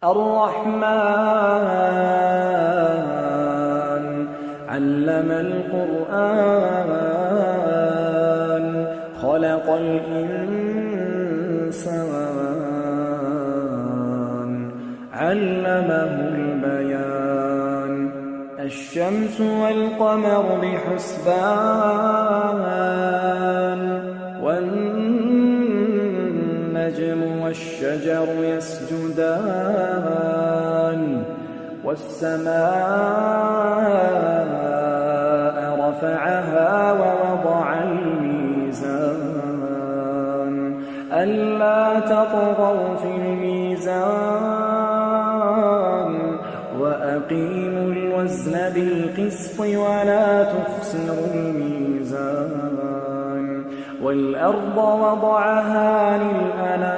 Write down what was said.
الرحمن علم القرآن خلق الإنسان علمه البيان الشمس والقمر بحسبان والنجم والشجر يسجدان والسماء رفعها ووضع الميزان ألا تطغوا في الميزان وأقيموا الوزن بالقسط ولا تخسروا الميزان والأرض وضعها للأنام